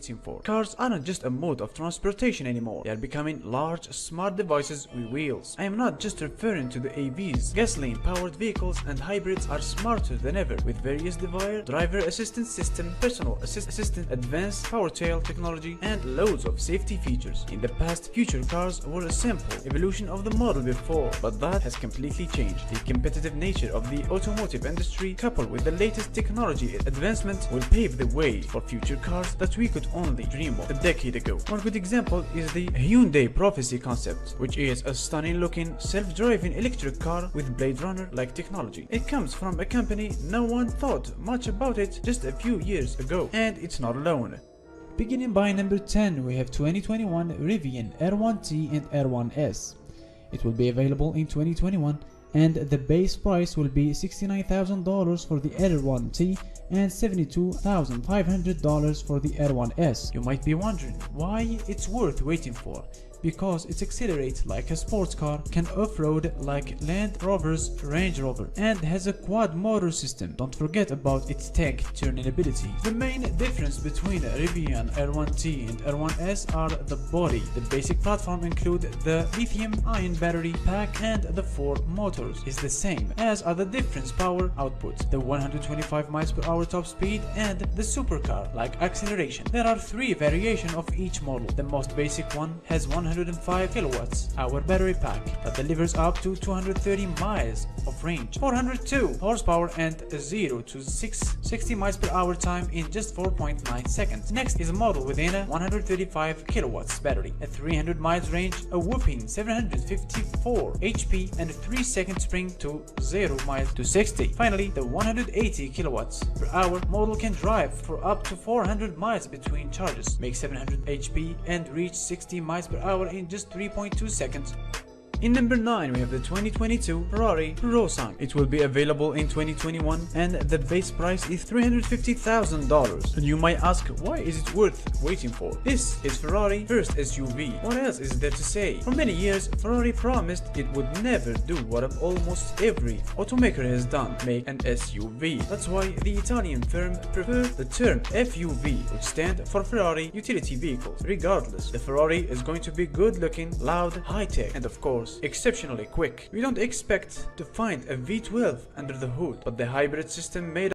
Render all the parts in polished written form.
waiting for. Cars aren't just a mode of transportation anymore. They are becoming large, smart devices with wheels. I am not just referring to the AVs. Gasoline-powered vehicles and hybrids are smarter than ever, with various device, driver assistance system, personal assistant, advanced powertrain technology, and loads of safety features. In the past, future cars were a simple evolution of the model before, but that has completely changed. The competitive nature of the automotive industry, coupled with the latest technology advancement, will pave the way for future cars that we could only dream of a decade ago. One good example is the Hyundai Prophecy concept, which is a stunning-looking, self-driving electric car with Blade Runner-like technology. It comes from a company no one thought much about it just a few years ago, and it's not alone. Beginning by number 10, we have 2021 Rivian R1T and R1S. It will be available in 2021, and the base price will be $69,000 for the R1T and $72,500 for the R1S. You might be wondering why it's worth waiting for. Because it accelerates like a sports car, can off-road like Land Rover's Range Rover, and has a quad motor system. Don't forget about its tech turning ability. The main difference between Rivian R1T and R1S are the body. The basic platform include the lithium-ion battery pack, and the 4 motors is the same, as are the difference power output, the 125 miles per hour top speed, and the supercar-like acceleration. There are 3 variations of each model. The most basic one has 105 kilowatts hour battery pack that delivers up to 230 miles of range, 402 horsepower, and 0 to 60 miles per hour time in just 4.9 seconds. Next is a model within a 135 kilowatts battery, a 300 miles range, a whopping 754 HP, and a 3-second spring to 0 miles to 60. Finally, the 180 kilowatts per hour model can drive for up to 400 miles between charges, make 700 HP, and reach 60 miles per hour in just 3.2 seconds. In number 9, we have the 2022 Ferrari Purosangue. It will be available in 2021, and the base price is $350,000. And you might ask, why is it worth waiting for? This is Ferrari's first SUV. What else is there to say? For many years, Ferrari promised it would never do what almost every automaker has done, make an SUV. That's why the Italian firm prefers the term FUV, which stands for Ferrari Utility Vehicles. Regardless, the Ferrari is going to be good-looking, loud, high-tech, and of course, exceptionally quick. We don't expect to find a V12 under the hood, but the hybrid system made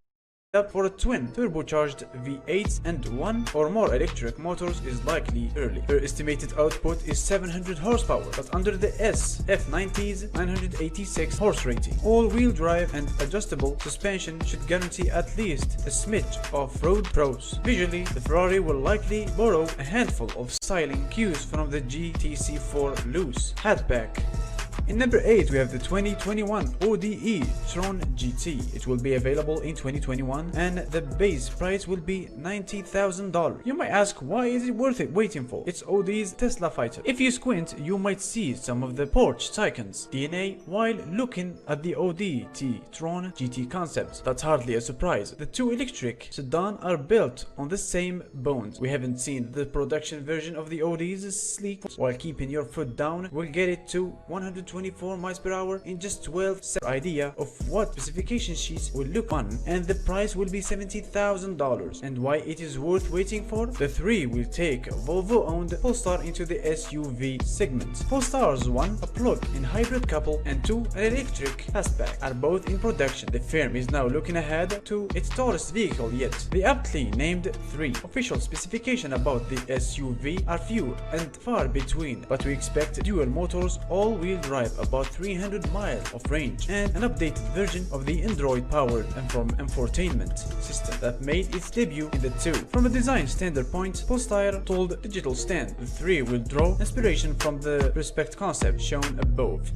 up for a twin turbocharged V8 and 1 or more electric motors is likely early. Her estimated output is 700 horsepower, but under the SF90's 986 horse rating. All-wheel drive and adjustable suspension should guarantee at least a smidge of road pros. Visually, the Ferrari will likely borrow a handful of styling cues from the GTC4 loose hatchback. In number 8, we have the 2021 ODE Tron GT. It will be available in 2021, and the base price will be $90,000. You might ask, why is it worth it waiting for? It's ODE's Tesla fighter. If you squint, you might see some of the Porsche Taycan's DNA while looking at the ODE Tron GT concept. That's hardly a surprise. The 2 electric sedan are built on the same bones. We haven't seen the production version of the ODE's sleek, while keeping your foot down will get it to 124 miles per hour in just 12 seconds. Idea of what specification sheets will look on, and the price will be $70,000. And why it is worth waiting for? The 3 will take Volvo-owned Polestar into the SUV segment. Polestar's 1, a plug-in hybrid couple, and 2, an electric fastback, are both in production. The firm is now looking ahead to its tallest vehicle yet, the aptly named 3. Official specifications about the SUV are few and far between, but we expect dual motors, all-wheel drive, about 300 miles of range, and an updated version of the Android-powered infotainment system that made its debut in the 2. From a design standpoint, Polestar told Digital Stand the 3 will draw inspiration from the Respect concept shown above.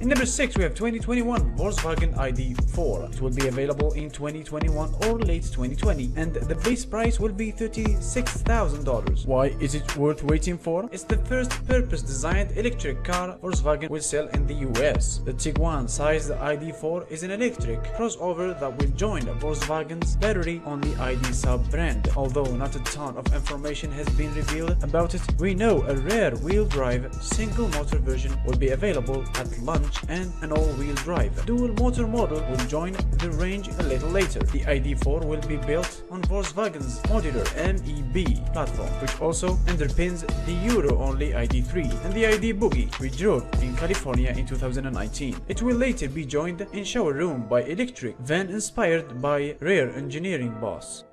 In number 6, we have 2021 Volkswagen ID4. It will be available in 2021 or late 2020, and the base price will be $36,000. Why is it worth waiting for? It's the first purpose-designed electric car Volkswagen will sell in the US. The Tiguan-sized ID4 is an electric crossover that will join Volkswagen's battery-only ID sub-brand. Although not a ton of information has been revealed about it, we know a rear-wheel drive single-motor version will be available at launch range and an all-wheel drive. Dual motor model will join the range a little later. The ID4 will be built on Volkswagen's modular MEB platform, which also underpins the Euro-only ID3 and the ID Buggy we drove in California in 2019. It will later be joined in showroom by electric van inspired by rare engineering boss.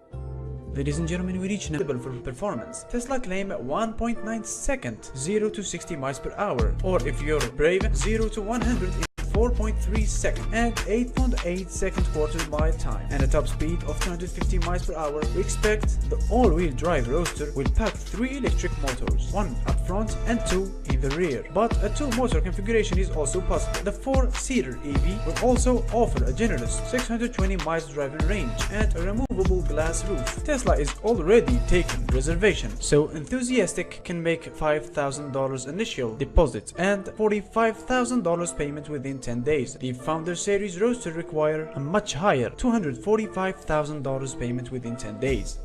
Ladies and gentlemen, we reach notable for performance. Tesla claim 1.9 second 0 to 60 miles per hour, or if you're brave, 0 to 100 in 4.3 seconds and 8.8 second quarter mile time, and a top speed of 250 miles per hour. We expect the all-wheel drive Roadster will pack 3 electric motors, 1 up front and 2 in the rear, but a 2-motor configuration is also possible. The 4-seater EV will also offer a generous 620 miles driving range and a removable glass roof. Tesla is already taking reservation, so enthusiastic can make $5,000 initial deposit and $45,000 payment within 10 days. The Founder Series Roadster require a much higher $245,000 payment within 10 days.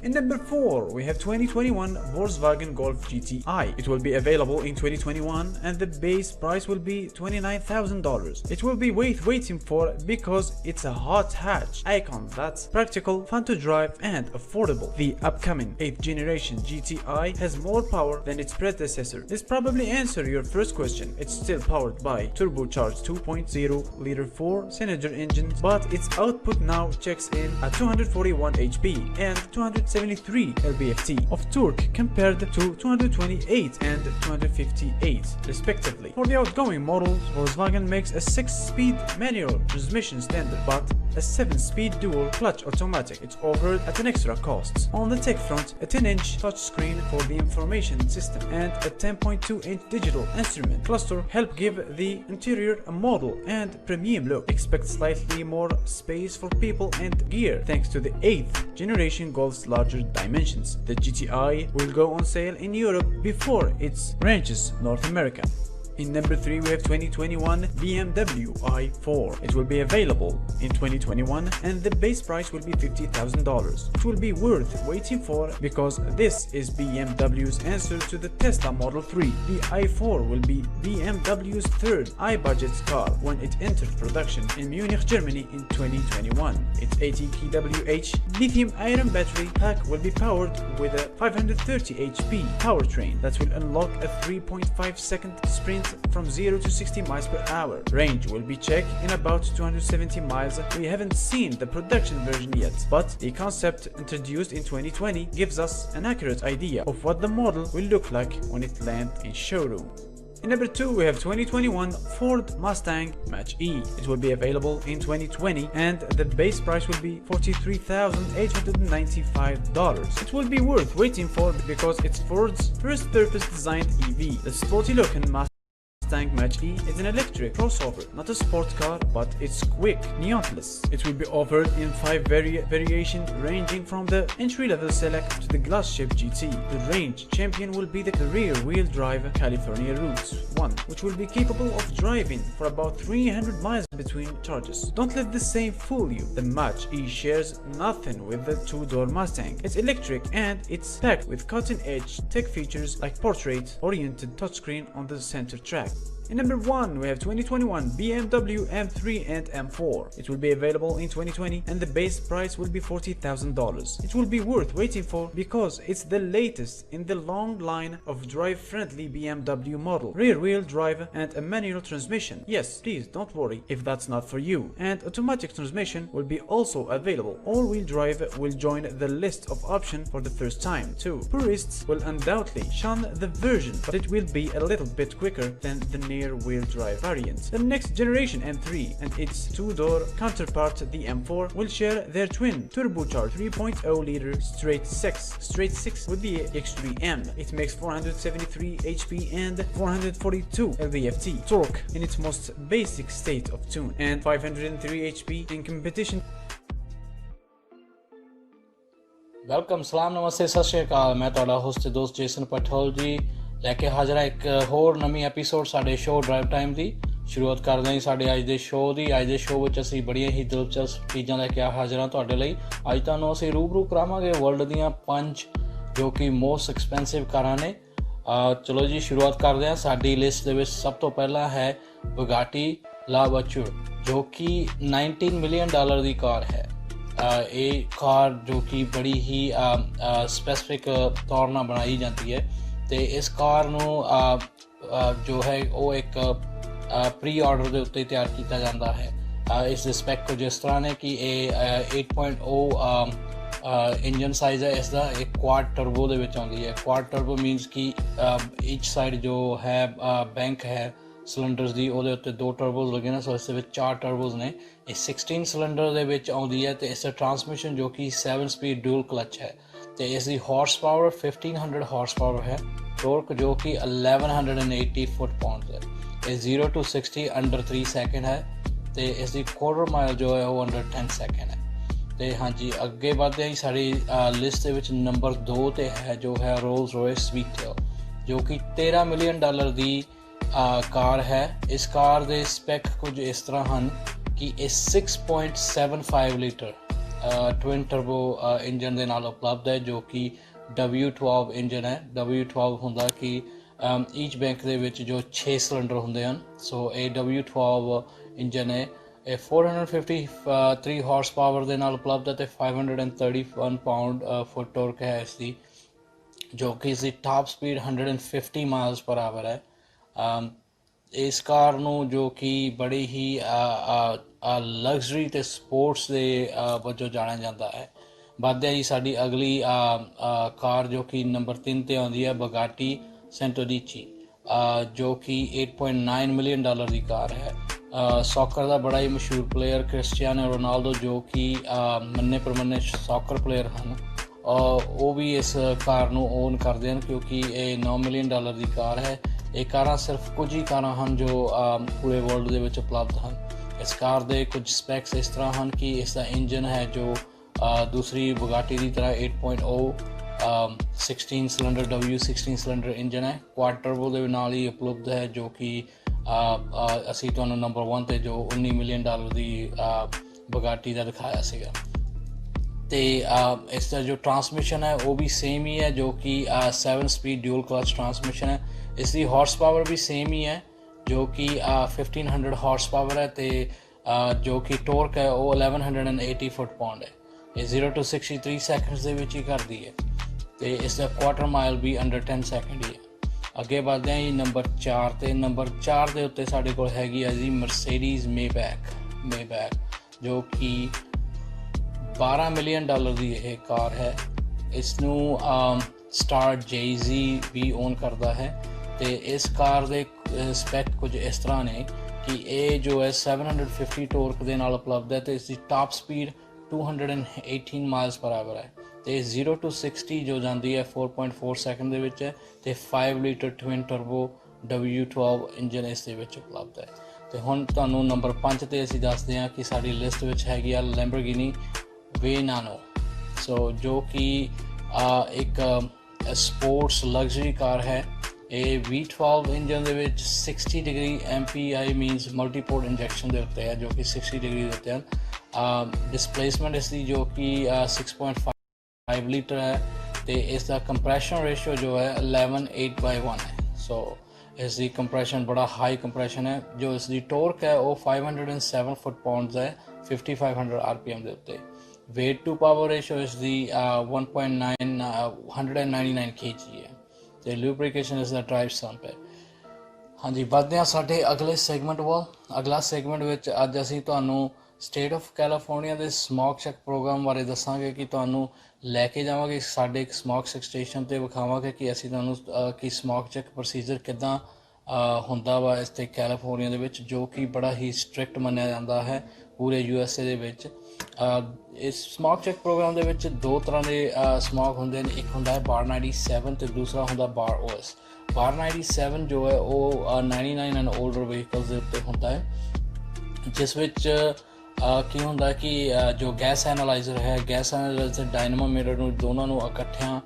In number 4, we have 2021 Volkswagen Golf GTI. It will be available in 2021 and the base price will be $29,000. It will be worth waiting for because it's a hot hatch icon that's practical, fun to drive and affordable. The upcoming 8th generation GTI has more power than its predecessor. This probably answers your first question. It's still powered by turbocharged 2.0 liter 4-cylinder engine, but its output now checks in at 241 HP and 273 lb-ft of torque compared to 228 and 258 respectively. For the outgoing models, Volkswagen makes a 6-speed manual transmission standard, but a 7-speed dual clutch automatic. It's offered at an extra cost. On the tech front, a 10-inch touchscreen for the information system and a 10.2-inch digital instrument cluster help give the interior a model and premium look. Expect slightly more space for people and gear thanks to the 8th generation Golf's larger dimensions. The GTI will go on sale in Europe before it reaches North America. In number 3, we have 2021 BMW i4. It will be available in 2021 and the base price will be $50,000. It will be worth waiting for because this is BMW's answer to the Tesla Model 3. The i4 will be BMW's third i-budget car when it enters production in Munich, Germany in 2021. Its 80 kWh lithium-ion battery pack will be powered with a 530 HP powertrain that will unlock a 3.5-second sprint from 0 to 60 miles per hour. Range will be checked in about 270 miles. We haven't seen the production version yet, but the concept introduced in 2020 gives us an accurate idea of what the model will look like when it lands in showroom. In number 2, we have 2021 Ford Mustang Mach-E. It will be available in 2020 and the base price will be $43,895. It will be worth waiting for because it's Ford's first purpose-designed EV. The sporty looking Mustang Mach-E is an electric crossover, not a sport car, but it's quick, neonless. It will be offered in 5 variations ranging from the entry-level Select to the glass-shaped GT. The range champion will be the rear-wheel drive California Route 1, which will be capable of driving for about 300 miles between charges. Don't let the same fool you. The Mach-E shares nothing with the 2-door Mustang. It's electric and it's packed with cutting-edge tech features like portrait-oriented touchscreen on the center track. In number 1, we have 2021 BMW M3 and M4. It will be available in 2020 and the base price will be $40,000. It will be worth waiting for because it's the latest in the long line of drive-friendly BMW model. Rear-wheel drive and a manual transmission. Yes, please don't worry if that's not for you. And automatic transmission will be also available. All-wheel drive will join the list of options for the first time too. Purists will undoubtedly shun the version, but it will be a little bit quicker than the rear-wheel drive variant. The next generation M3 and its 2-door counterpart the M4 will share their twin turbocharged 3.0 liter straight 6 with the X3M. It makes 473 HP and 442 lb-ft torque in its most basic state of tune and 503 HP in competition. Welcome ਸਲਾਮ ਨਮਸਤੇ ਸਤਿ ਸ਼੍ਰੀ ਅਕਾਲ ਮੈਂ ਤੁਹਾਡਾ host ਦੋਸਤ Jason ਪਠੋਲ ਜੀ ਲੈ ਕੇ ਹਾਜ਼ਰ ਹਾਂ ਇੱਕ ਹੋਰ ਨਵੀਂ ਐਪੀਸੋਡ ਸਾਡੇ ਸ਼ੋਅ ਡਰਾਈਵ ਟਾਈਮ ਦੀ ਸ਼ੁਰੂਆਤ ਕਰਦੇ ਹਾਂ ਸਾਡੇ ਅੱਜ ਦੇ ਸ਼ੋਅ ਦੀ। ਅੱਜ ਦੇ ਸ਼ੋਅ ਵਿੱਚ ਅਸੀਂ ਬੜੀਆਂ ਹੀ ਦਿਲਚਸਪ ਚੀਜ਼ਾਂ ਲੈ ਕੇ ਹਾਜ਼ਰ ਹਾਂ ਤੁਹਾਡੇ ਲਈ। ਅੱਜ ਤੁਹਾਨੂੰ ਅਸੀਂ ਰੂਬਰੂ ਕਰਾਵਾਂਗੇ ਵਰਲਡ ਦੀਆਂ 5 ਜੋ ਕਿ ਮੋਸਟ ਐਕਸਪੈਂਸਿਵ ਕਾਰਾਂ ਨੇ ਚਲੋ ਜੀ शुरुआत करते हैं। साडी लिस्ट ਦੇ ਵਿੱਚ ਸਭ ਤੋਂ ਪਹਿਲਾਂ है Bugatti La Voiture जो कि 19 मिलियन डॉलर ਦੀ ਕਾਰ है। ਇਹ ਕਾਰ जो कि बड़ी ही स्पैसिफिक तौर ਨਾਲ ਬਣਾਈ ਜਾਂਦੀ ਹੈ ਤੇ ਇਸ ਕਾਰ ਨੂੰ ਜੋ ਹੈ ਉਹ ਇੱਕ ਪ੍ਰੀ ਆਰਡਰ ਦੇ ਉੱਤੇ ਤਿਆਰ ਕੀਤਾ ਜਾਂਦਾ ਹੈ। ਇਸ ਦੇ ਸਪੈਕ ਕੁਝ ਇਸ ਤਰ੍ਹਾਂ ਨੇ ਕਿ ਇਹ 8.0 ਇੰਜਨ ਸਾਈਜ਼ ਹੈ ਇਸ ਦਾ। ਇੱਕ ਕੁਆਡ ਟਰਬੋ ਦੇ ਵਿੱਚ ਆਉਂਦੀ ਹੈ। ਕੁਆਡ ਟਰਬੋ ਮੀਨਸ ਕਿ ਈਚ ਸਾਈਡ ਜੋ ਹੈ ਬੈਂਕ ਹੈ ਸਿਲੰਡਰਸ ਦੀ ਉਹਦੇ ਉੱਤੇ 2 ਟਰਬੋਜ਼ ਲੱਗੇ ਨੇ, ਸੋ ਇਸ ਦੇ ਵਿੱਚ 4 ਟਰਬੋਜ਼ ਨੇ। ਇਹ 16 ਸਿਲੰਡਰ ਦੇ ਵਿੱਚ ਆਉਂਦੀ ਹੈ ਤੇ ਇਸ ਦਾ ਟਰਾਂਸਮਿਸ਼ਨ ਜੋ ਕਿ 7 ਸਪੀਡ ਡਿਊਲ ਕਲਚ ਹੈ ਤੇ ਇਸ ਦੀ ਹਾਰਸ ਪਾਵਰ 1500 ਹਾਰਸ ਪਾਵਰ ਹੈ। ਟੋਰਕ ਜੋ ਕਿ 1180 ਫੁੱਟ ਪਾਉਂਡ ਹੈ। ਇਹ 0 to 60 ਅੰਡਰ 3 ਸੈਕਿੰਡ ਹੈ ਤੇ ਇਸ ਦੀ ਕੁਆਰਟਰ ਮਾਈਲ ਜੋ ਹੈ ਉਹ ਅੰਡਰ 10 ਸੈਕਿੰਡ ਹੈ। ਤੇ ਹਾਂਜੀ ਅੱਗੇ ਵਧਦੇ ਹਾਂ ਸਾਡੀ ਲਿਸਟ ਦੇ ਵਿੱਚ ਨੰਬਰ 2 ਤੇ ਹੈ ਜੋ ਹੈ ਰੋਲਸ ਰॉयस ਸਵੀਟਟੇਲ ਜੋ ਕਿ 13 ਮਿਲੀਅਨ ਡਾਲਰ ਦੀ ਕਾਰ ਹੈ। ਇਸ ਕਾਰ ਦੇ ਸਪੈਕ ਕੁਝ ਇਸ ਤਰ੍ਹਾਂ ਹਨ ਕਿ ਇਹ 6.75 ਲੀਟਰ ਟਵਿਨ ਟਰਬੋ ਇੰਜਨ ਦੇ ਨਾਲ ਉਪਲਬਧ ਹੈ ਜੋ ਕਿ W12 ਇੰਜਨ ਹੈ। W12 ਹੁੰਦਾ ਕਿ ਈਚ ਬੈਂਕ ਦੇ ਵਿੱਚ ਜੋ 6 ਸਿਲੰਡਰ ਹੁੰਦੇ ਹਨ, ਸੋ ਇਹ W12 ਇੰਜਨ ਹੈ। ਇਹ 453 ਹਾਰਸ ਪਾਵਰ ਦੇ ਨਾਲ ਉਪਲਬਧ ਹੈ ਤੇ 531 ਪਾਉਂਡ ਫੁੱਟ ਟੋਰਕ ਹੈ ਇਸ ਦੀ ਜੋ ਕਿ ਇਸ ਦੀ ਟਾਪ ਸਪੀਡ 150 ਮਾਈਲਸ ਪਰ ਆਵਰ ਹੈ। ਇਸ ਕਾਰ ਨੂੰ ਜੋ ਕਿ ਬੜੀ ਹੀ ਲਗਜ਼ਰੀ ਤੇ ਸਪੋਰਟਸ ਦੇ ਵਜੋਂ ਜਾਣਿਆ ਜਾਂਦਾ ਹੈ। ਵੱਧਦੇ ਜੀ ਸਾਡੀ ਅਗਲੀ ਕਾਰ ਜੋ ਕਿ ਨੰਬਰ 3 ਤੇ ਆਉਂਦੀ ਹੈ Bugatti ਸੈਂਟੋਡੀਚੀ ਜੋ ਕਿ 8.9 ਮਿਲੀਅਨ ਡਾਲਰ ਦੀ ਕਾਰ ਹੈ। ਸੌਕਰ ਦਾ ਬੜਾ ਹੀ ਮਸ਼ਹੂਰ ਪਲੇਅਰ ਕ੍ਰਿਸਟੀਆਨੋ ਰੋਨਾਲਡੋ ਜੋ ਕਿ ਮੰਨੇ ਪ੍ਰਮੰਨੇ ਸੌਕਰ ਪਲੇਅਰ ਹਨ, ਉਹ ਵੀ ਇਸ ਕਾਰ ਨੂੰ ਓਨ ਕਰਦੇ ਹਨ ਕਿਉਂਕਿ ਇਹ 9 ਮਿਲੀਅਨ ਡਾਲਰ ਦੀ ਕਾਰ ਹੈ। ਇਹ ਕਾਰਾਂ ਸਿਰਫ ਕੁਝ ਹੀ ਕਾਰਾਂ ਹਨ ਜੋ ਪੂਰੇ ਵਰਲਡ ਦੇ ਵਿੱਚ ਉਪਲਬਧ ਹਨ। ਇਸ ਕਾਰ ਦੇ ਕੁਝ ਸਪੈਕਸ ਇਸ ਤਰ੍ਹਾਂ ਹਨ ਕਿ ਇਸ ਦਾ ਇੰਜਨ ਹੈ ਜੋ ਦੂਸਰੀ Bugatti ਦੀ ਤਰ੍ਹਾਂ 8.0 16 ਸਿਲੰਡਰ W16 ਸਿਲੰਡਰ ਇੰਜਨ ਹੈ। ਕੁਆਡ ਟਰਬੋ ਦੇ ਨਾਲ ਹੀ ਉਪਲਬਧ ਹੈ ਜੋ ਕਿ ਅਸੀਂ ਤੁਹਾਨੂੰ ਨੰਬਰ 1 ਤੇ ਜੋ 19 ਮਿਲੀਅਨ ਡਾਲਰ ਦੀ Bugatti ਦਾ ਦਿਖਾਇਆ ਸੀਗਾ। ਤੇ ਇਸ ਦਾ ਜੋ ਟਰਾਂਸਮਿਸ਼ਨ ਹੈ ਉਹ ਵੀ ਸੇਮ ਹੀ ਹੈ ਜੋ ਕਿ 7 ਸਪੀਡ ਡਿਊਲ ਕਲਚ ਟਰਾਂਸਮਿਸ਼ਨ ਹੈ। ਇਸ ਦੀ ਹਾਰਸ ਪਾਵਰ ਵੀ ਸੇਮ ਹੀ ਹੈ ਜੋ ਕਿ 1500 ਹਾਰਸ ਪਾਵਰ ਹੈ ਤੇ ਜੋ ਕਿ ਟੋਰਕ ਹੈ ਉਹ 1180 ਫੁੱਟ ਪਾਉਂਡ ਹੈ। ਇਹ 0 to 60 3 ਸੈਕਿੰਡਸ ਦੇ ਵਿੱਚ ਹੀ ਕਰਦੀ ਹੈ ਤੇ ਇਸ ਦਾ ਕੁਆਰਟਰ ਮਾਈਲ ਵੀ ਅੰਡਰ 10 ਸੈਕਿੰਡ ਹੀ ਹੈ। ਅੱਗੇ ਵਧਦੇ ਹਾਂ ਜੀ ਨੰਬਰ 4 ਤੇ। ਨੰਬਰ 4 ਦੇ ਉੱਤੇ ਸਾਡੇ ਕੋਲ ਹੈਗੀ ਆ ਜੀ ਮਰਸੀਡੀਜ਼ ਮੇਬੈਕ ਜੋ ਕਿ 12 ਮਿਲੀਅਨ ਡਾਲਰ ਦੀ ਇਹ ਕਾਰ ਹੈ। ਇਸ ਨੂੰ ਸਟਾਰ ਜੇਜ਼ੀ ਵੀ ਓਨ ਕਰਦਾ ਹੈ ਤੇ ਇਸ ਕਾਰ ਦੇ ਸਪੈਕ ਕੁਝ ਇਸ ਤਰ੍ਹਾਂ ਨੇ ਕਿ ਇਹ ਜੋ ਹੈ 750 ਟੋਰਕ ਦੇ ਨਾਲ ਉਪਲਬਧ ਹੈ ਤੇ ਇਸ ਦੀ ਟਾਪ ਸਪੀਡ 218 ਮਾਈਲਸ ਪਰ ਆਵਰ ਹੈ ਤੇ 0 to 60 ਜੋ ਜਾਂਦੀ ਹੈ 4.4 ਸੈਕਿੰਡ ਦੇ ਵਿੱਚ ਹੈ ਤੇ 5 litre twin turbo W12 engine ਇਸ ਦੇ ਵਿੱਚ ਉਪਲਬਧ ਹੈ। ਤੇ ਹੁਣ ਤੁਹਾਨੂੰ ਨੰਬਰ 5 ਤੇ ਅਸੀਂ ਦੱਸਦੇ ਹਾਂ ਕਿ ਸਾਡੀ ਲਿਸਟ ਵਿੱਚ ਹੈਗੀ ਆ Lamborghini Veneno ਸੋ ਜੋ ਕਿ ਇੱਕ ਸਪੋਰਟਸ ਲਗਜ਼ਰੀ ਕਾਰ ਹੈ। ਇਹ V12 ਇੰਜਨ ਦੇ ਵਿੱਚ 60 ਡਿਗਰੀ MPI ਮੀਨਸ ਮਲਟੀਪੋਰਟ ਇੰਜੈਕਸ਼ਨ ਦੇ ਉੱਤੇ ਹੈ ਜੋ ਕਿ 60 ਡਿਗਰੀ ਦੇ ਉੱਤੇ ਹਨ। ਡਿਸਪਲੇਸਮੈਂਟ ਇਸ ਦੀ ਜੋ ਕਿ 6.5 ਲੀਟਰ ਹੈ ਤੇ ਇਸ ਦਾ ਕੰਪਰੈਸ਼ਨ ਰੇਸ਼ੀਓ ਜੋ ਹੈ 11:8:1 ਹੈ। ਸੋ ਇਸ ਦੀ ਕੰਪਰੈਸ਼ਨ ਬੜਾ ਹਾਈ ਕੰਪਰੈਸ਼ਨ ਹੈ। ਜੋ ਇਸ ਦੀ ਟੋਰਕ ਹੈ ਉਹ 507 ਫੁੱਟ ਪਾਉਂਡਸ ਹੈ 5500 RPM ਦੇ ਉੱਤੇ। weight to power ratio ਇਸ ਦੀ 199 kg ਹੈ ਤੇ ਲੂਬਰੀਕੇਸ਼ਨ ਇਸ ਦਾ ਡਰਾਈਵ ਸੰਪ ਹੈ। ਹਾਂਜੀ ਵੱਧਦੇ ਹਾਂ ਸਾਡੇ ਅਗਲੇ ਸੈਗਮੈਂਟ ਵੱਲ। ਅਗਲਾ ਸੈਗਮੈਂਟ ਵਿੱਚ ਅੱਜ ਅਸੀਂ ਤੁਹਾਨੂੰ ਸਟੇਟ ਆਫ ਕੈਲੀਫੋਰਨੀਆ ਦੇ ਸਮੋਗ ਚੈੱਕ ਪ੍ਰੋਗਰਾਮ ਬਾਰੇ ਦੱਸਾਂਗੇ ਕਿ ਤੁਹਾਨੂੰ ਲੈ ਕੇ ਜਾਵਾਂਗੇ ਸਾਡੇ ਇੱਕ ਸਮੋਗ ਚੈੱਕ ਸਟੇਸ਼ਨ 'ਤੇ ਵਿਖਾਵਾਂਗੇ ਕਿ ਅਸੀਂ ਤੁਹਾਨੂੰ ਕਿ ਸਮੋਗ ਚੈੱਕ ਪ੍ਰੋਸੀਜਰ ਕਿੱਦਾਂ ਹੁੰਦਾ ਵਾ ਇਸ 'ਤੇ ਕੈਲੀਫੋਰਨੀਆ ਦੇ ਵਿੱਚ ਜੋ ਕਿ ਬੜਾ ਹੀ ਸਟ੍ਰਿਕਟ ਮੰਨਿਆ ਜਾਂਦਾ ਹੈ ਪੂਰੇ USA ਦੇ ਵਿੱਚ। ਇਸ ਸਮੋਗ ਚੈੱਕ ਪ੍ਰੋਗਰਾਮ ਦੇ ਵਿੱਚ 2 ਤਰ੍ਹਾਂ ਦੇ ਸਮੋਗ ਹੁੰਦੇ ਨੇ, ਇੱਕ ਹੁੰਦਾ ਹੈ ਬਾਰ 97 ਤੇ ਦੂਸਰਾ ਹੁੰਦਾ ਬਾਰ OS। ਬਾਰ 97 ਜੋ ਹੈ ਉਹ 99 ਐਂਡ 올ਡਰ ਵਹੀਕਲਸ ਦੇ ਉੱਤੇ ਹੁੰਦਾ ਹੈ ਜਿਸ ਵਿੱਚ ਕੀ ਹੁੰਦਾ ਕਿ ਜੋ ਗੈਸ ਐਨਾਲਾਈਜ਼ਰ ਹੈ ਗੈਸ ਐਨਾਲਾਈਜ਼ਰ ਡਾਇਨਾਮੋਮੀਟਰ ਨੂੰ ਦੋਨਾਂ ਨੂੰ ਇਕੱਠਿਆਂ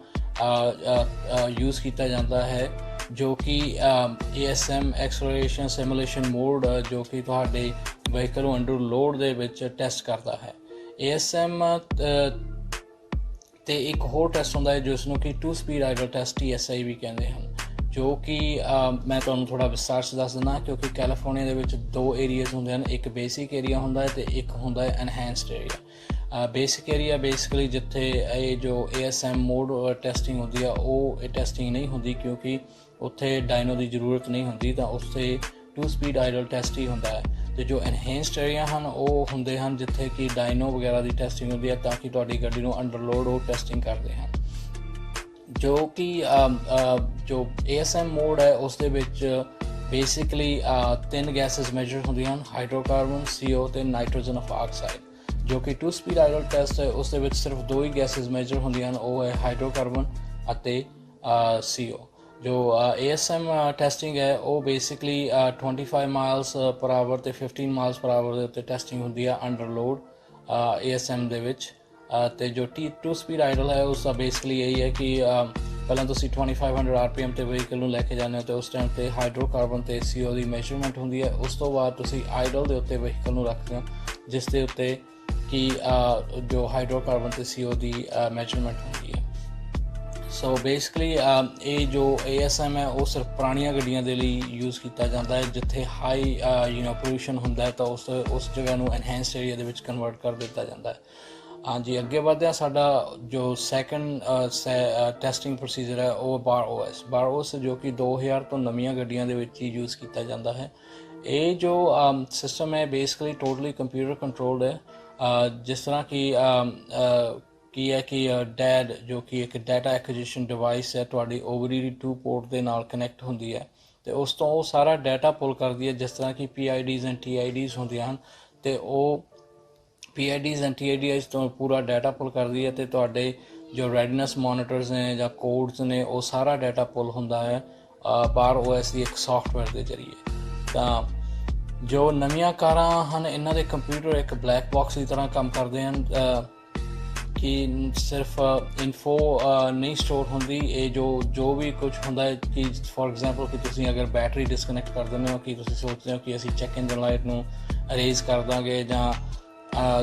ਯੂਜ਼ ਕੀਤਾ ਜਾਂਦਾ ਹੈ ਜੋ ਕਿ ASM ਐਕਸਲਰੇਸ਼ਨ ਸਿਮੂਲੇਸ਼ਨ ਮੋਡ ਜੋ ਕਿ ਤੁਹਾਡੇ ਵਹੀਕਲ ਨੂੰ ਅੰਡਰ ਲੋਡ ਦੇ ਵਿੱਚ ਟੈਸਟ ਕਰਦਾ ਹੈ। ASM ਤੇ ਇੱਕ ਹੋਰ ਟੈਸਟ ਹੁੰਦਾ ਹੈ ਜਿਸ ਨੂੰ ਕਿ 2 ਸਪੀਡ ਆਈਡਲ ਟੈਸਟ TSI ਵੀ ਕਹਿੰਦੇ ਹਨ ਜੋ ਕਿ ਮੈਂ ਤੁਹਾਨੂੰ ਥੋੜ੍ਹਾ ਵਿਸਤਾਰ 'ਚ ਦੱਸ ਦਿੰਦਾ, ਕਿਉਂਕਿ ਕੈਲੀਫੋਰਨੀਆ ਦੇ ਵਿੱਚ 2 ਏਰੀਆਜ਼ ਹੁੰਦੇ ਹਨ, ਇੱਕ ਬੇਸਿਕ ਏਰੀਆ ਹੁੰਦਾ ਹੈ ਅਤੇ ਇੱਕ ਹੁੰਦਾ ਹੈ ਐਨਹੈਂਸਡ ਏਰੀਆ। ਬੇਸਿਕ ਏਰੀਆ ਬੇਸਿਕਲੀ ਜਿੱਥੇ ਇਹ ਜੋ ASM ਮੋਡ ਟੈਸਟਿੰਗ ਹੁੰਦੀ ਆ ਉਹ ਇਹ ਟੈਸਟਿੰਗ ਨਹੀਂ ਹੁੰਦੀ, ਕਿਉਂਕਿ ਉੱਥੇ ਡਾਇਨੋ ਦੀ ਜ਼ਰੂਰਤ ਨਹੀਂ ਹੁੰਦੀ, ਤਾਂ ਉੱਥੇ 2 ਸਪੀਡ ਆਈਡਲ ਟੈਸਟ ਹੀ ਹੁੰਦਾ ਹੈ। ਅਤੇ ਜੋ ਐਨਹੈਂਸਡ ਏਰੀਆ ਹਨ ਉਹ ਹੁੰਦੇ ਹਨ ਜਿੱਥੇ ਕਿ ਡਾਇਨੋ ਵਗੈਰਾ ਦੀ ਟੈਸਟਿੰਗ ਹੁੰਦੀ ਹੈ, ਤਾਂ ਕਿ ਤੁਹਾਡੀ ਗੱਡੀ ਨੂੰ ਅੰਡਰਲੋਡ ਉਹ ਟੈਸਟਿੰਗ ਕਰਦੇ ਹਨ। ਜੋ ਕਿ ਜੋ ASM ਮੋਡ ਹੈ ਉਸ ਦੇ ਵਿੱਚ ਬੇਸਿਕਲੀ 3 ਗੈਸਿਸ ਮੈਜਰ ਹੁੰਦੀਆਂ ਹਨ, ਹਾਈਡਰੋਕਾਰਬਨ, CO ਅਤੇ ਨਾਈਟ੍ਰੋਜਨ ਆਕਸਾਈਡ। ਜੋ ਕਿ 2 ਸਪੀਡ ਆਈਡਲ ਟੈਸਟ ਹੈ ਉਸ ਦੇ ਵਿੱਚ ਸਿਰਫ 2 ਹੀ ਗੈਸਿਸ ਮੈਜਰ ਹੁੰਦੀਆਂ ਹਨ, ਉਹ ਹੈ ਹਾਈਡਰੋਕਾਰਬਨ ਅਤੇ CO। ਜੋ ASM ਟੈਸਟਿੰਗ ਹੈ ਉਹ ਬੇਸਿਕਲੀ 25 ਮਾਈਲਸ ਪਰ ਆਵਰ ਅਤੇ 15 ਮਾਈਲਸ ਪਰ ਆਵਰ ਦੇ ਉੱਤੇ ਟੈਸਟਿੰਗ ਹੁੰਦੀ ਆ ਅੰਡਰਲੋਡ ASM ਦੇ ਵਿੱਚ। ਅਤੇ ਜੋ 2 ਸਪੀਡ ਆਈਡਲ ਹੈ ਉਸ ਦਾ ਬੇਸਿਕਲੀ ਇਹੀ ਹੈ ਕਿ ਪਹਿਲਾਂ ਤੁਸੀਂ 2500 RPM 'ਤੇ ਵਹੀਕਲ ਨੂੰ ਲੈ ਕੇ ਜਾਂਦੇ ਹੋ ਅਤੇ ਉਸ ਟਾਈਮ 'ਤੇ ਹਾਈਡਰੋਕਾਰਬਨ ਅਤੇ CO ਦੀ ਮੈਜਰਮੈਂਟ ਹੁੰਦੀ ਹੈ। ਉਸ ਤੋਂ ਬਾਅਦ ਤੁਸੀਂ ਆਈਡਲ ਦੇ ਉੱਤੇ ਵਹੀਕਲ ਨੂੰ ਰੱਖਦੇ ਹੋ ਜਿਸ ਦੇ ਉੱਤੇ ਕਿ ਜੋ ਹਾਈਡਰੋਕਾਰਬਨ ਅਤੇ CO ਦੀ ਮੈਜਰਮੈਂਟ ਹੁੰਦੀ ਹੈ। ਸੋ ਬੇਸਿਕਲੀ ਇਹ ਜੋ ASM ਹੈ ਉਹ ਸਿਰਫ ਪੁਰਾਣੀਆਂ ਗੱਡੀਆਂ ਦੇ ਲਈ ਯੂਜ਼ ਕੀਤਾ ਜਾਂਦਾ ਹੈ, ਜਿੱਥੇ ਹਾਈ ਪੋਲਿਊਸ਼ਨ ਹੁੰਦਾ ਹੈ ਤਾਂ ਉਸ ਜਗ੍ਹਾ ਨੂੰ ਐਨਹੈਂਸਡ ਏਰੀਆ ਦੇ ਵਿੱਚ ਕਨਵਰਟ ਕਰ ਦਿੱਤਾ ਜਾਂਦਾ ਹੈ। ਹਾਂਜੀ, ਅੱਗੇ ਵਧਦੇ ਹਾਂ। ਸਾਡਾ ਜੋ ਸੈਕੰਡ ਟੈਸਟਿੰਗ ਪ੍ਰੋਸੀਜਰ ਹੈ ਉਹ ਬਾਰ OS ਜੋ ਕਿ 2000 ਤੋਂ ਨਵੀਆਂ ਗੱਡੀਆਂ ਦੇ ਵਿੱਚ ਹੀ ਯੂਜ਼ ਕੀਤਾ ਜਾਂਦਾ ਹੈ। ਇਹ ਜੋ ਸਿਸਟਮ ਹੈ ਬੇਸਿਕਲੀ ਟੋਟਲੀ ਕੰਪਿਊਟਰ ਕੰਟਰੋਲਡ ਹੈ, ਜਿਸ ਤਰ੍ਹਾਂ ਕੀ ਹੈ ਕਿ ਡੈਡ ਜੋ ਕਿ ਇੱਕ ਡਾਟਾ ਐਕੁਜੀਸ਼ਨ ਡਿਵਾਈਸ ਹੈ ਤੁਹਾਡੀ ਓਵਰੀ 2 ਪੋਰਟ ਦੇ ਨਾਲ ਕਨੈਕਟ ਹੁੰਦੀ ਹੈ ਅਤੇ ਉਸ ਤੋਂ ਉਹ ਸਾਰਾ ਡਾਟਾ ਪੁੱਲ ਕਰਦੀ ਹੈ, ਜਿਸ ਤਰ੍ਹਾਂ ਕਿ PIDs ਐਂਡ TIDs ਹੁੰਦੀਆਂ ਹਨ, ਅਤੇ ਉਹ PIDs ਐਂਡ TIDs ਤੋਂ ਪੂਰਾ ਡਾਟਾ ਪੁੱਲ ਕਰਦੀ ਹੈ ਅਤੇ ਤੁਹਾਡੇ ਜੋ ਰੈਡਨੈਸ ਮੋਨੀਟਰਸ ਨੇ ਜਾਂ ਕੋਡਸ ਨੇ ਉਹ ਸਾਰਾ ਡਾਟਾ ਪੁੱਲ ਹੁੰਦਾ ਹੈ ਬਾਰ OS ਦੀ ਇੱਕ ਸੌਫਟਵੇਅਰ ਦੇ ਜ਼ਰੀਏ। ਤਾਂ ਜੋ ਨਵੀਆਂ ਕਾਰਾਂ ਹਨ ਇਹਨਾਂ ਦੇ ਕੰਪਿਊਟਰ ਇੱਕ ਬਲੈਕ ਬਾਕਸ ਦੀ ਤਰ੍ਹਾਂ ਕੰਮ ਕਰਦੇ ਹਨ ਕਿ ਸਿਰਫ ਇਨਫੋ ਨਹੀਂ ਸਟੋਰ ਹੁੰਦੀ। ਇਹ ਜੋ ਵੀ ਕੁਝ ਹੁੰਦਾ ਹੈ ਕਿ ਫੋਰ ਐਗਜ਼ਾਮਪਲ ਕਿ ਤੁਸੀਂ ਅਗਰ ਬੈਟਰੀ ਡਿਸਕਨੈਕਟ ਕਰ ਦਿੰਦੇ ਹੋ, ਕਿ ਤੁਸੀਂ ਸੋਚਦੇ ਹੋ ਕਿ ਅਸੀਂ ਚੈੱਕ ਇੰਜਨ ਲਾਈਟ ਨੂੰ ਅਰੇਜ਼ ਕਰ ਦਾਂਗੇ ਜਾਂ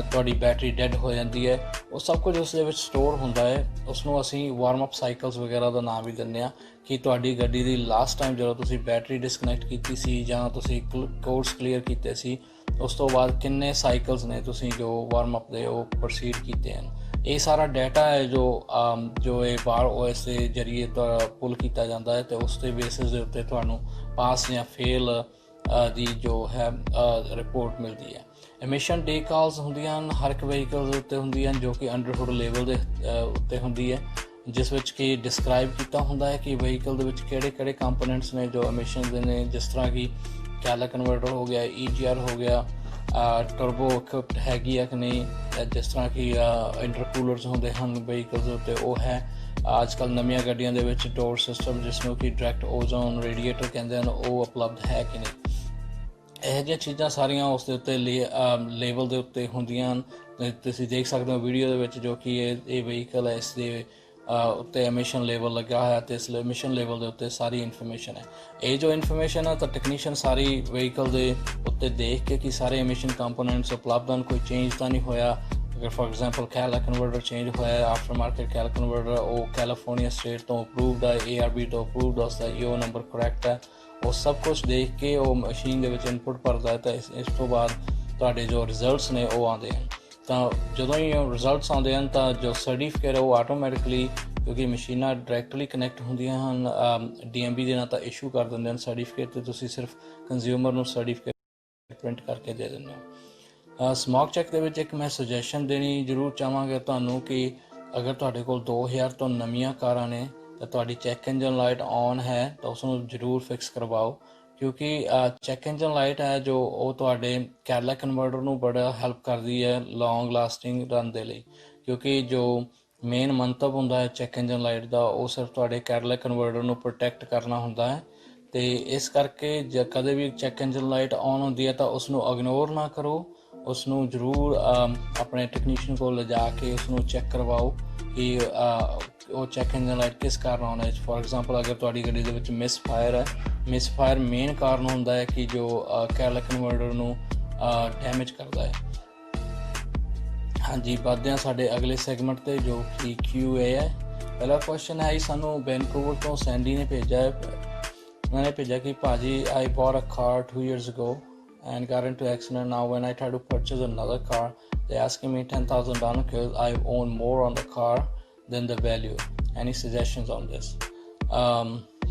ਤੁਹਾਡੀ ਬੈਟਰੀ ਡੈਡ ਹੋ ਜਾਂਦੀ ਹੈ, ਉਹ ਸਭ ਕੁਝ ਉਸ ਦੇ ਵਿੱਚ ਸਟੋਰ ਹੁੰਦਾ ਹੈ। ਉਸਨੂੰ ਅਸੀਂ ਵਾਰਮ ਅਪ ਸਾਈਕਲਸ ਵਗੈਰਾ ਦਾ ਨਾਮ ਵੀ ਦਿੰਦੇ ਹਾਂ ਕਿ ਤੁਹਾਡੀ ਗੱਡੀ ਦੀ ਲਾਸਟ ਟਾਈਮ ਜਦੋਂ ਤੁਸੀਂ ਬੈਟਰੀ ਡਿਸਕਨੈਕਟ ਕੀਤੀ ਸੀ ਜਾਂ ਤੁਸੀਂ ਕੋਰਸ ਕਲੀਅਰ ਕੀਤੇ ਸੀ, ਉਸ ਤੋਂ ਬਾਅਦ ਕਿੰਨੇ ਸਾਈਕਲਸ ਨੇ ਤੁਸੀਂ ਜੋ ਵਾਰਮ ਅਪ ਦੇ ਉਹ ਪ੍ਰੋਸੀਡ ਕੀਤੇ ਹਨ। ਇਹ ਸਾਰਾ ਡਾਟਾ ਹੈ ਜੋ ਇਹ ਬਾਰ OS ਦੇ ਜ਼ਰੀਏ ਪੁੱਲ ਕੀਤਾ ਜਾਂਦਾ ਹੈ ਅਤੇ ਉਸ ਦੇ ਬੇਸਿਸ ਦੇ ਉੱਤੇ ਤੁਹਾਨੂੰ ਪਾਸ ਜਾਂ ਫੇਲ ਦੀ ਜੋ ਹੈ ਰਿਪੋਰਟ ਮਿਲਦੀ ਹੈ। ਐਮਿਸ਼ਨ ਡੀਕਾਲਸ ਹੁੰਦੀਆਂ ਹਨ, ਹਰ ਇੱਕ ਵਹੀਕਲ ਦੇ ਉੱਤੇ ਹੁੰਦੀਆਂ ਹਨ, ਜੋ ਕਿ ਅੰਡਰਹੁੱਡ ਲੈਵਲ ਦੇ ਉੱਤੇ ਹੁੰਦੀ ਹੈ, ਜਿਸ ਵਿੱਚ ਕਿ ਡਿਸਕ੍ਰਾਈਬ ਕੀਤਾ ਹੁੰਦਾ ਹੈ ਕਿ ਵਹੀਕਲ ਦੇ ਵਿੱਚ ਕਿਹੜੇ ਕੰਪੋਨੈਂਟਸ ਨੇ ਜੋ ਐਮਿਸ਼ਨ ਦੇ ਨੇ, ਜਿਸ ਤਰ੍ਹਾਂ ਕਿ ਕੈਲਾ ਕਨਵਰਟਰ ਹੋ ਗਿਆ, EGR ਹੋ ਗਿਆ, ਟਰਬੋ ਇਕਵਿਪਡ ਹੈਗੀ ਹੈ ਕਿ ਨਹੀਂ, ਜਿਸ ਤਰ੍ਹਾਂ ਕਿ ਇੰਟਰਕੂਲਰਸ ਹੁੰਦੇ ਹਨ ਵਹੀਕਲਸ ਦੇ ਉੱਤੇ ਉਹ ਹੈ। ਅੱਜ ਕੱਲ੍ਹ ਨਵੀਆਂ ਗੱਡੀਆਂ ਦੇ ਵਿੱਚ ਡੋਰ ਸਿਸਟਮ ਜਿਸ ਨੂੰ ਕਿ ਡਾਇਰੈਕਟ ਓਜ਼ੋਨ ਰੇਡੀਏਟਰ ਕਹਿੰਦੇ ਹਨ ਉਹ ਉਪਲਬਧ ਹੈ ਕਿ ਨਹੀਂ। ਇਹੋ ਜਿਹੀਆਂ ਚੀਜ਼ਾਂ ਸਾਰੀਆਂ ਉਸ ਦੇ ਉੱਤੇ ਲੇਵਲ ਦੇ ਉੱਤੇ ਹੁੰਦੀਆਂ ਹਨ। ਤੁਸੀਂ ਦੇਖ ਸਕਦੇ ਹੋ ਵੀਡੀਓ ਦੇ ਵਿੱਚ ਜੋ ਕਿ ਇਹ ਵਹੀਕਲ ਹੈ ਇਸ ਦੇ ਉੱਤੇ ਐਮਿਸ਼ਨ ਲੈਵਲ ਲੱਗਾ ਹੋਇਆ ਅਤੇ ਇਸ ਐਮਿਸ਼ਨ ਲੈਵਲ ਦੇ ਉੱਤੇ ਸਾਰੀ ਇਨਫੋਰਮੇਸ਼ਨ ਹੈ। ਇਹ ਜੋ ਇਨਫੋਰਮੇਸ਼ਨ ਹੈ ਤਾਂ ਟੈਕਨੀਸ਼ੀਅਨ ਸਾਰੀ ਵਹੀਕਲ ਦੇ ਉੱਤੇ ਦੇਖ ਕੇ ਕਿ ਸਾਰੇ ਐਮਿਸ਼ਨ ਕੰਪੋਨੈਂਟਸ ਉਪਲਬਧ ਹਨ, ਕੋਈ ਚੇਂਜ ਤਾਂ ਨਹੀਂ ਹੋਇਆ। ਅਗਰ for example Kaila converter change ਹੋਇਆ, ਆਫਟਰ ਮਾਰਕੀਟ ਕੈਲਾ ਕਨਵਰਟਰ ਉਹ ਕੈਲੀਫੋਰਨੀਆ ਸਟੇਟ ਤੋਂ ਅਪਰੂਵਡ ਹੈ, ARB ਤੋਂ ਅਪਰੂਵਡ ਉਸਦਾ EO ਨੰਬਰ ਕਰੈਕਟ ਹੈ, ਉਹ ਸਭ ਕੁਛ ਦੇਖ ਕੇ ਉਹ ਮਸ਼ੀਨ ਦੇ ਵਿੱਚ ਇਨਪੁਟ ਭਰਦਾ ਹੈ ਤਾਂ ਇਸ ਤੋਂ ਬਾਅਦ ਤੁਹਾਡੇ ਜੋ ਰਿਜ਼ਲਟਸ ਨੇ ਉਹ ਆਉਂਦੇ ਹਨ। ਤਾਂ ਜਦੋਂ ਹੀ ਰਿਜ਼ਲਟਸ ਆਉਂਦੇ ਹਨ ਤਾਂ ਜੋ ਸਰਟੀਫਿਕੇਟ ਉਹ ਆਟੋਮੈਟਿਕਲੀ, ਕਿਉਂਕਿ ਮਸ਼ੀਨਾਂ ਡਾਇਰੈਕਟਲੀ ਕਨੈਕਟ ਹੁੰਦੀਆਂ ਹਨ DMV ਦੇ ਨਾਲ, ਤਾਂ ਇਸ਼ੂ ਕਰ ਦਿੰਦੇ ਹਨ ਸਰਟੀਫਿਕੇਟ, ਅਤੇ ਤੁਸੀਂ ਸਿਰਫ ਕੰਜ਼ਿਊਮਰ ਨੂੰ ਸਰਟੀਫਿਕੇਟ ਪ੍ਰਿੰਟ ਕਰਕੇ ਦੇ ਦਿੰਦੇ ਹੋ। ਸਮੋਗ ਚੈੱਕ ਦੇ ਵਿੱਚ ਇੱਕ ਮੈਂ ਸੁਜੈਸ਼ਨ ਦੇਣੀ ਜ਼ਰੂਰ ਚਾਹਾਂਗਾ ਤੁਹਾਨੂੰ ਕਿ ਅਗਰ ਤੁਹਾਡੇ ਕੋਲ 2000 ਤੋਂ ਨਵੀਆਂ ਕਾਰਾਂ ਨੇ ਤਾਂ ਤੁਹਾਡੀ ਚੈੱਕ ਇੰਜਨ ਲਾਈਟ ਔਨ ਹੈ ਤਾਂ ਉਸ ਨੂੰ ਜ਼ਰੂਰ ਫਿਕਸ ਕਰਵਾਓ, ਕਿਉਂਕਿ ਚੈੱਕ ਇੰਜਨ ਲਾਈਟ ਹੈ ਜੋ ਉਹ ਤੁਹਾਡੇ ਕੈਲਾ ਕਨਵਰਟਰ ਨੂੰ ਬੜਾ ਹੈਲਪ ਕਰਦੀ ਹੈ ਲੌਂਗ ਲਾਸਟਿੰਗ ਰਨ ਦੇ ਲਈ, ਕਿਉਂਕਿ ਜੋ ਮੇਨ ਮੰਤਵ ਹੁੰਦਾ ਹੈ ਚੈੱਕ ਇੰਜਨ ਲਾਈਟ ਦਾ ਉਹ ਸਿਰਫ ਤੁਹਾਡੇ ਕੈਲਾ ਕਨਵਰਟਰ ਨੂੰ ਪ੍ਰੋਟੈਕਟ ਕਰਨਾ ਹੁੰਦਾ ਹੈ। ਅਤੇ ਇਸ ਕਰਕੇ ਜੇ ਕਦੇ ਵੀ ਚੈੱਕ ਇੰਜਨ ਲਾਈਟ ਔਨ ਹੁੰਦੀ ਹੈ ਤਾਂ ਉਸ ਨੂੰ ਇਗਨੋਰ ਨਾ ਕਰੋ, ਉਸ ਨੂੰ ਜ਼ਰੂਰ ਆਪਣੇ ਟੈਕਨੀਸ਼ੀਅਨ ਕੋਲ ਲਿਜਾ ਕੇ ਉਸ ਨੂੰ ਚੈੱਕ ਕਰਵਾਓ ਕਿ ਉਹ ਚੈੱਕ ਇੰਜਨ ਲਾਈਟ ਕਿਸ ਕਾਰਨ ਆਉਣਾ ਹੈ। ਫੋਰ ਐਗਜ਼ਾਮਪਲ ਅਗਰ ਤੁਹਾਡੀ ਗੱਡੀ ਦੇ ਵਿੱਚ ਮਿਸਫਾਇਰ ਹੈ, ਮਿਸਫਾਇਰ ਮੇਨ ਕਾਰਨ ਹੁੰਦਾ ਹੈ ਕਿ ਜੋ ਕੈਲਾ ਕਨਵਰਟਰ ਨੂੰ ਡੈਮੇਜ ਕਰਦਾ ਹੈ। ਹਾਂਜੀ, ਵੱਧਦੇ ਹਾਂ ਸਾਡੇ ਅਗਲੇ ਸੈਗਮੈਂਟ 'ਤੇ ਜੋ ਕਿ QA ਹੈ। ਪਹਿਲਾ ਕੁਐਸਚਨ ਹੈ ਸਾਨੂੰ ਵੈਨਕੂਵਰ ਤੋਂ ਸੈਂਡੀ ਨੇ ਭੇਜਿਆ ਹੈ मैंने भेजा कि भाजी I bought a car 2 years ago and got into accident. Now when I try to purchase another car, they're asking me $10,000 because I own more on the car than the value. Any suggestions on this?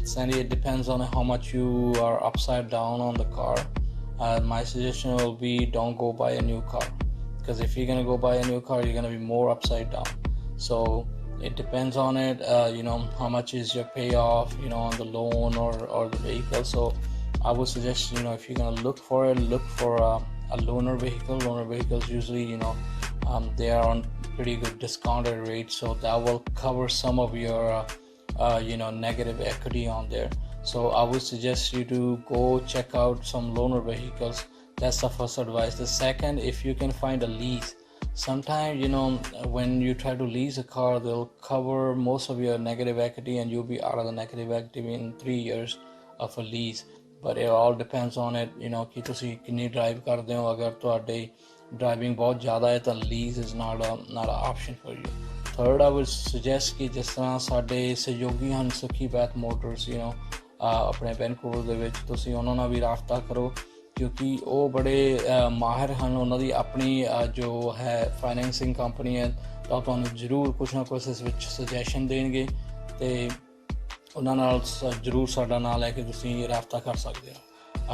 Sandy, it depends on how much you are upside down on the car. My suggestion will be don't go buy a new car, because if you're going to go buy a new car, you're going to be more upside down. So it depends on it, how much is your payoff, on the loan or the vehicle. So I would suggest, if you're going to look for it, look for a loaner vehicle. Loaner vehicles usually, they are on pretty good discounted rates, so that will cover some of your negative equity on there. So I would suggest you to go check out some loaner vehicles. That's the first advice. The second, if you can find a lease. Sometimes, when you try to lease a car, they'll cover most of your negative equity and you'll be out of the negative equity in 3 years of a lease. But it all depends on it, ਕਿ ਤੁਸੀਂ ਕਿੰਨੀ drive ਕਰਦੇ ਹੋ. ਅਗਰ ਤੁਹਾਡੀ driving ਬਹੁਤ ਜ਼ਿਆਦਾ ਹੈ ਤਾਂ lease is not an option for you. Third, I would suggest ਕਿ ਜਿਸ ਤਰ੍ਹਾਂ ਸਾਡੇ ਸਹਿਯੋਗੀ ਹਨ ਸੁਖੀ ਬੈਤ ਮੋਟਰਸ, ਆਪਣੇ ਵੈਨਕੂਵਰ ਦੇ ਵਿੱਚ, ਤੁਸੀਂ ਉਹਨਾਂ ਨਾਲ ਵੀ ਰਾਬਤਾ ਕਰੋ, ਕਿਉਂਕਿ ਉਹ ਬੜੇ ਮਾਹਿਰ ਹਨ. ਉਹਨਾਂ ਦੀ ਆਪਣੀ ਜੋ ਹੈ ਫਾਈਨੈਂਸਿੰਗ ਕੰਪਨੀ ਹੈ, ਤਾਂ ਤੁਹਾਨੂੰ ਜ਼ਰੂਰ ਕੁਛ ਨਾ ਕੁਛ ਇਸ ਵਿੱਚ ਸੁਜੈਸ਼ਨ ਦੇਣਗੇ ਅਤੇ ਉਹਨਾਂ ਨਾਲ ਜ਼ਰੂਰ ਸਾਡਾ ਨਾਂ ਲੈ ਕੇ ਤੁਸੀਂ ਰਾਬਤਾ ਕਰ ਸਕਦੇ ਹੋ.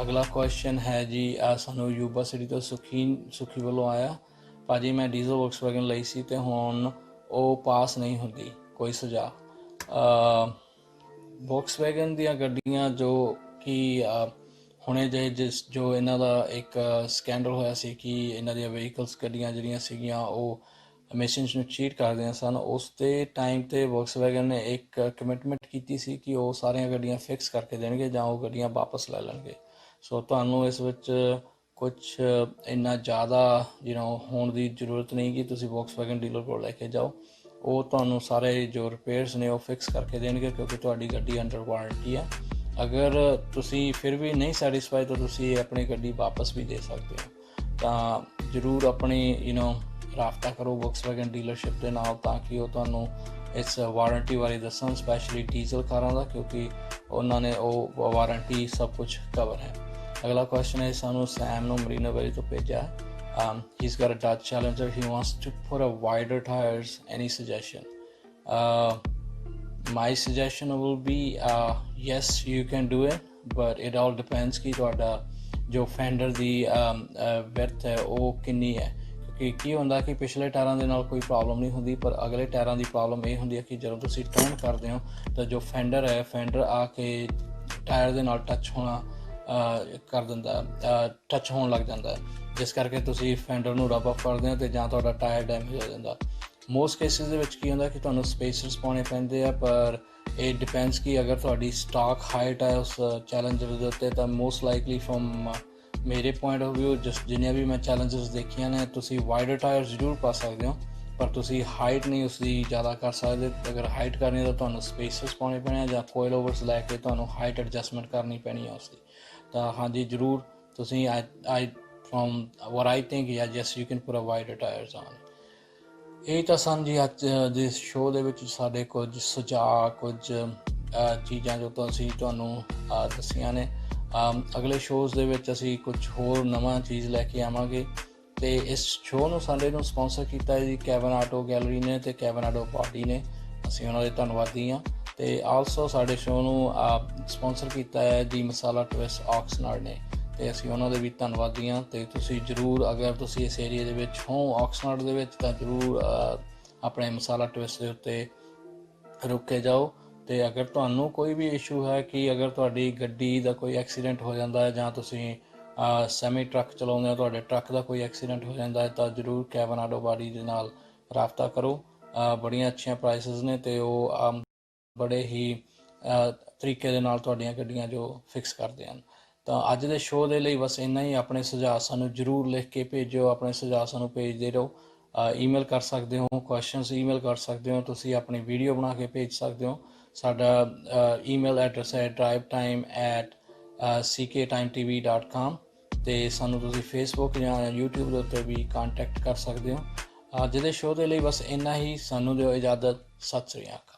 ਅਗਲਾ ਕੁਐਸਚਨ ਹੈ ਜੀ ਸਾਨੂੰ ਯੂਬਾ ਸਿਟੀ ਤੋਂ ਸੁਖੀ ਵੱਲੋਂ ਆਇਆ, ਭਾਜੀ ਮੈਂ ਡੀਜ਼ਲ ਵੋਕਸਵੈਗਨ ਲਈ ਸੀ ਅਤੇ ਹੁਣ ਉਹ ਪਾਸ ਨਹੀਂ ਹੁੰਦੀ, ਕੋਈ ਸੁਝਾਅ? ਵੋਕਸਵੈਗਨ ਦੀਆਂ ਗੱਡੀਆਂ ਜੋ ਕਿ ਹੁਣੇ ਜੋ ਇਹਨਾਂ ਦਾ ਇੱਕ ਸਕੈਂਡਲ ਹੋਇਆ ਸੀ ਕਿ ਇਹਨਾਂ ਦੀਆਂ ਵਹੀਕਲਸ ਗੱਡੀਆਂ ਜਿਹੜੀਆਂ ਸੀਗੀਆਂ ਉਹ ਐਮਿਸ਼ਨਸ ਨੂੰ ਚੀਟ ਕਰਦੀਆਂ ਸਨ, ਉਸ ਦੇ ਟਾਈਮ 'ਤੇ ਵੋਕਸਵੈਗਨ ਨੇ ਇੱਕ ਕਮਿਟਮੈਂਟ ਕੀਤੀ ਸੀ ਕਿ ਉਹ ਸਾਰੀਆਂ ਗੱਡੀਆਂ ਫਿਕਸ ਕਰਕੇ ਦੇਣਗੇ ਜਾਂ ਉਹ ਗੱਡੀਆਂ ਵਾਪਸ ਲੈ ਲੈਣਗੇ. ਸੋ ਤੁਹਾਨੂੰ ਇਸ ਵਿੱਚ ਕੁਛ ਇੰਨਾ ਜ਼ਿਆਦਾ ਹੋਣ ਦੀ ਜ਼ਰੂਰਤ ਨਹੀਂ ਕਿ ਤੁਸੀਂ ਵੋਕਸਵੈਗਨ ਡੀਲਰ ਕੋਲ ਲੈ ਕੇ ਜਾਓ. ਉਹ ਤੁਹਾਨੂੰ ਸਾਰੇ ਜੋ ਰਿਪੇਅਰਸ ਨੇ ਉਹ ਫਿਕਸ ਕਰਕੇ ਦੇਣਗੇ, ਕਿਉਂਕਿ ਤੁਹਾਡੀ ਗੱਡੀ ਅੰਡਰ ਵਾਰੰਟੀ ਹੈ. ਅਗਰ ਤੁਸੀਂ ਫਿਰ ਵੀ ਨਹੀਂ ਸੈਟਿਸਫਾਈ ਤਾਂ ਤੁਸੀਂ ਆਪਣੀ ਗੱਡੀ ਵਾਪਸ ਵੀ ਦੇ ਸਕਦੇ ਹੋ. ਤਾਂ ਜ਼ਰੂਰ ਆਪਣੀ ਰਾਬਤਾ ਕਰੋ ਵੋਕਸਵੈਗਨ ਡੀਲਰਸ਼ਿਪ ਦੇ ਨਾਲ, ਤਾਂ ਕਿ ਉਹ ਤੁਹਾਨੂੰ ਇਸ ਵਾਰੰਟੀ ਬਾਰੇ ਦੱਸਣ, ਸਪੈਸ਼ਲੀ ਡੀਜ਼ਲ ਕਾਰਾਂ ਦਾ, ਕਿਉਂਕਿ ਉਹਨਾਂ ਨੇ ਉਹ ਵਾਰੰਟੀ ਸਭ ਕੁਛ ਕਵਰ ਹੈ. ਅਗਲਾ ਕੁਐਸਚਨ ਹੈ ਸਾਨੂੰ ਸੈਮ ਨੂੰ ਮਰੀਨਾ ਵੈਲੀ ਤੋਂ ਭੇਜਿਆ. He's got a Dodge Challenger. He wants to put a wider tires. Any suggestion? My suggestion will be yes, you can do it, but it all depends ਕਿ ਤੁਹਾਡਾ ਜੋ ਫੈਂਡਰ ਦੀ width ਹੈ ਉਹ ਕਿੰਨੀ ਹੈ. ਕਿਉਂਕਿ ਕੀ ਹੁੰਦਾ ਕਿ ਪਿਛਲੇ ਟਾਇਰਾਂ ਦੇ ਨਾਲ ਕੋਈ ਪ੍ਰੋਬਲਮ ਨਹੀਂ ਹੁੰਦੀ, ਪਰ ਅਗਲੇ ਟਾਇਰਾਂ ਦੀ ਪ੍ਰੋਬਲਮ ਇਹ ਹੁੰਦੀ ਹੈ ਕਿ ਜਦੋਂ ਤੁਸੀਂ ਟਰਨ ਕਰਦੇ ਹੋ ਤਾਂ ਜੋ ਫੈਂਡਰ ਆ ਕੇ ਟਾਇਰ ਦੇ ਨਾਲ ਟੱਚ ਹੋਣ ਲੱਗ ਜਾਂਦਾ ਹੈ, ਜਿਸ ਕਰਕੇ ਤੁਸੀਂ ਫੈਂਡਰ ਨੂੰ ਰਬ ਆਫ ਕਰਦੇ ਹੋ ਅਤੇ ਜਾਂ ਤੁਹਾਡਾ ਟਾਇਰ ਡੈਮੇਜ ਹੋ ਜਾਂਦਾ. ਮੋਸਟ ਕੇਸਿਸ ਦੇ ਵਿੱਚ ਕੀ ਹੁੰਦਾ ਕਿ ਤੁਹਾਨੂੰ ਸਪੇਸਰਸ ਪਾਉਣੇ ਪੈਂਦੇ ਆ, ਪਰ ਇਹ ਡਿਪੈਂਡਸ ਕਿ ਅਗਰ ਤੁਹਾਡੀ ਸਟਾਕ ਹਾਈਟ ਹੈ ਉਸ ਚੈਲੰਜਰ ਦੇ ਉੱਤੇ ਤਾਂ ਮੋਸਟ ਲਾਈਕਲੀ ਫਰੋਮ ਮੇਰੇ ਪੁਆਇੰਟ ਆਫ ਵਿਊ ਜਿੰਨੀਆਂ ਵੀ ਮੈਂ ਚੈਲੰਜਰਸ ਦੇਖੀਆਂ ਨੇ, ਤੁਸੀਂ ਵਾਈਡਰ ਟਾਇਰ ਜ਼ਰੂਰ ਪਾ ਸਕਦੇ ਹੋ, ਪਰ ਤੁਸੀਂ ਹਾਈਟ ਨਹੀਂ ਉਸਦੀ ਜ਼ਿਆਦਾ ਕਰ ਸਕਦੇ. ਅਗਰ ਹਾਈਟ ਕਰਨੀ ਤਾਂ ਤੁਹਾਨੂੰ ਸਪੇਸਰਸ ਪਾਉਣੇ ਪੈਣੇ ਆ ਜਾਂ ਕੋਇਲ ਓਵਰਸ ਲੈ ਕੇ ਤੁਹਾਨੂੰ ਹਾਈਟ ਐਡਜਸਟਮੈਂਟ ਕਰਨੀ ਪੈਣੀ ਆ ਉਸਦੀ. ਤਾਂ ਹਾਂਜੀ ਜ਼ਰੂਰ ਤੁਸੀਂ from what I think, yeah, yes, you can put a wider tires on. ਇਹ ਤਾਂ ਸਨ ਜੀ ਅੱਜ ਦੇ ਸ਼ੋਅ ਦੇ ਵਿੱਚ ਸਾਡੇ ਕੁਝ ਸੁਝਾਅ, ਕੁਝ ਚੀਜ਼ਾਂ ਜੋ ਅਸੀਂ ਤੁਹਾਨੂੰ ਦੱਸੀਆਂ ਨੇ. ਅਗਲੇ ਸ਼ੋਅਜ਼ ਦੇ ਵਿੱਚ ਅਸੀਂ ਕੁਝ ਹੋਰ ਨਵਾਂ ਚੀਜ਼ ਲੈ ਕੇ ਆਵਾਂਗੇ. ਅਤੇ ਇਸ ਸ਼ੋਅ ਨੂੰ ਸਾਡੇ ਨੂੰ ਸਪੋਂਸਰ ਕੀਤਾ ਹੈ ਜੀ ਕੈਵਨ ਆਟੋ ਗੈਲਰੀ ਨੇ ਅਤੇ ਕੈਵਨ ਆਟੋ ਪਾਰਟੀ ਨੇ. ਅਸੀਂ ਉਹਨਾਂ ਦੇ ਧੰਨਵਾਦੀ ਹਾਂ. ਅਤੇ ਆਲਸੋ ਸਾਡੇ ਸ਼ੋਅ ਨੂੰ ਸਪੋਂਸਰ ਕੀਤਾ ਹੈ ਜੀ ਮਸਾਲਾ ਟਵਿਸਟ ਆਕਸਨਰਡ ਨੇ, ਅਤੇ ਅਸੀਂ ਉਹਨਾਂ ਦੇ ਵੀ ਧੰਨਵਾਦੀ ਹਾਂ. ਅਤੇ ਤੁਸੀਂ ਜ਼ਰੂਰ ਅਗਰ ਤੁਸੀਂ ਇਸ ਏਰੀਏ ਦੇ ਵਿੱਚ ਹੋ ਆਕਸਨਰਡ ਦੇ ਵਿੱਚ ਤਾਂ ਜ਼ਰੂਰ ਆਪਣੇ ਮਸਾਲਾ ਟਵਿਸਟ ਦੇ ਉੱਤੇ ਰੁਕ ਕੇ ਜਾਓ. ਅਤੇ ਅਗਰ ਤੁਹਾਨੂੰ ਕੋਈ ਵੀ ਇਸ਼ੂ ਹੈ ਕਿ ਅਗਰ ਤੁਹਾਡੀ ਗੱਡੀ ਦਾ ਕੋਈ ਐਕਸੀਡੈਂਟ ਹੋ ਜਾਂਦਾ ਹੈ ਜਾਂ ਤੁਸੀਂ ਸੈਮੀ ਟਰੱਕ ਚਲਾਉਂਦੇ ਹੋ, ਤੁਹਾਡੇ ਟਰੱਕ ਦਾ ਕੋਈ ਐਕਸੀਡੈਂਟ ਹੋ ਜਾਂਦਾ ਹੈ, ਤਾਂ ਜ਼ਰੂਰ ਕੈਵਨ ਆਟੋ ਬਾਡੀ ਦੇ ਨਾਲ ਰਾਬਤਾ ਕਰੋ. ਬੜੀਆਂ ਅੱਛੀਆਂ ਪ੍ਰਾਈਸਿਸ ਨੇ ਅਤੇ ਉਹ ਬੜੇ ਹੀ ਤਰੀਕੇ ਦੇ ਨਾਲ ਤੁਹਾਡੀਆਂ ਗੱਡੀਆਂ ਜੋ ਫਿਕਸ ਕਰਦੇ ਹਨ. ਤਾਂ ਅੱਜ ਦੇ ਸ਼ੋਅ ਦੇ ਲਈ ਬਸ ਇੰਨਾ ਹੀ. ਆਪਣੇ ਸੁਝਾਅ ਸਾਨੂੰ ਜ਼ਰੂਰ ਲਿਖ ਕੇ ਭੇਜੋ, ਆਪਣੇ ਸੁਝਾਅ ਸਾਨੂੰ ਭੇਜਦੇ ਰਹੋ. ਈਮੇਲ ਕਰ ਸਕਦੇ ਹੋ, ਕੁਐਸਚਨਸ ਈਮੇਲ ਕਰ ਸਕਦੇ ਹੋ, ਤੁਸੀਂ ਆਪਣੀ ਵੀਡੀਓ ਬਣਾ ਕੇ ਭੇਜ ਸਕਦੇ ਹੋ. ਸਾਡਾ ਈਮੇਲ ਐਡਰੈਸ ਹੈ drivetime@cktimetv.com ਅਤੇ ਸਾਨੂੰ ਤੁਸੀਂ ਫੇਸਬੁੱਕ ਜਾਂ YouTube ਦੇ ਉੱਤੇ ਵੀ ਕੰਟੈਕਟ ਕਰ ਸਕਦੇ ਹੋ. ਅੱਜ ਦੇ ਸ਼ੋਅ ਦੇ ਲਈ ਬਸ ਇੰਨਾ ਹੀ. ਸਾਨੂੰ ਦਿਓ ਇਜਾਜ਼ਤ. ਸਤਿ ਸ਼੍ਰੀ ਅਕਾਲ.